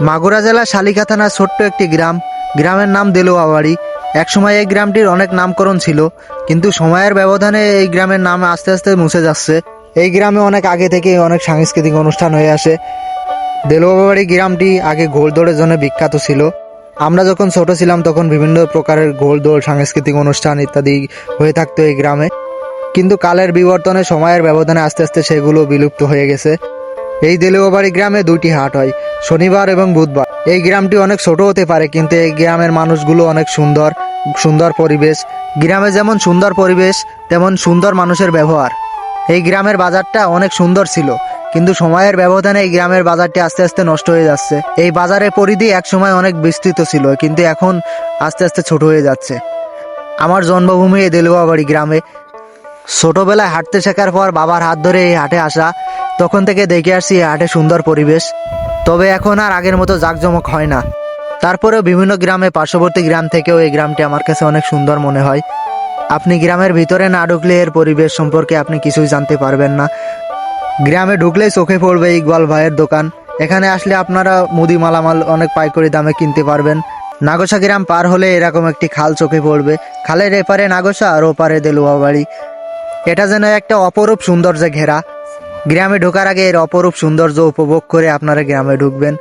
মাগুরা জেলার শালিকা থানার ছোট্ট একটি গ্রাম, গ্রামের নাম দেলোয়াবাড়ি। একসময় এই গ্রামটির অনেক নামকরণ ছিল, কিন্তু সময়ের ব্যবধানে এই গ্রামের নাম আস্তে আস্তে মুছে যাচ্ছে। এই গ্রামে অনেক আগে থেকে অনেক সাংস্কৃতিক অনুষ্ঠান হয়ে আসে। দেলোয়াবাড়ি গ্রামটি আগে ঘোড়দৌড়ের জন্য বিখ্যাত ছিল। আমরা যখন ছোট ছিলাম তখন বিভিন্ন প্রকারের ঘোড়দৌড়, সাংস্কৃতিক অনুষ্ঠান ইত্যাদি হয়ে থাকতো এই গ্রামে। কিন্তু কালের বিবর্তনে, সময়ের ব্যবধানে আস্তে আস্তে সেগুলো বিলুপ্ত হয়ে গেছে। এই দেলুয়াবাড়ি গ্রামে দুইটি হাট হয়, শনিবার এবং বুধবার। এই গ্রামটি অনেক ছোট হতে পারে, কিন্তু এই গ্রামের মানুষগুলো অনেক সুন্দর, সুন্দর পরিবেশ। গ্রামে যেমন সুন্দর পরিবেশ, তেমন সুন্দর মানুষের ব্যবহার। এই গ্রামের বাজারটা অনেক সুন্দর ছিল, কিন্তু সময়ের ব্যবধানে এই গ্রামের বাজারটি আস্তে আস্তে নষ্ট হয়ে যাচ্ছে। এই বাজারের পরিধি একসময় অনেক বিস্তৃত ছিল, কিন্তু এখন আস্তে আস্তে ছোট হয়ে যাচ্ছে। আমার জন্মভূমি এই দেলুয়াবাড়ি গ্রামে। ছোটবেলায় হাঁটতে শেখার পর বাবার হাত ধরে এই হাটে আসা, তখন থেকে দেখে আসছি এই হাটে সুন্দর পরিবেশ। তবে এখন আর আগের মতো জাঁকজমক হয় না। তারপরেও বিভিন্ন গ্রামে, পার্শ্ববর্তী গ্রাম থেকেও এই গ্রামটি আমার কাছে অনেক সুন্দর মনে হয়। আপনি গ্রামের ভিতরে না ঢুকলে এর পরিবেশ সম্পর্কে আপনি কিছুই জানতে পারবেন না। গ্রামে ঢুকলেই চোখে পড়বে ইকবাল ভাইয়ের দোকান। এখানে আসলে আপনারা মুদি মালামাল অনেক পাইকারি দামে কিনতে পারবেন। নাগোসা গ্রাম পার হলে এরকম একটি খাল চোখে পড়বে। খালের এপারে নাগোসা আর ওপারে দেলুয়াবাড়ি। এটা যেন একটা অপরূপ সৌন্দর্যে ঘেরা। গ্রামে ঢোকার আগে এর অপরূপ সৌন্দর্য উপভোগ করে আপনারা গ্রামে ঢুকবেন।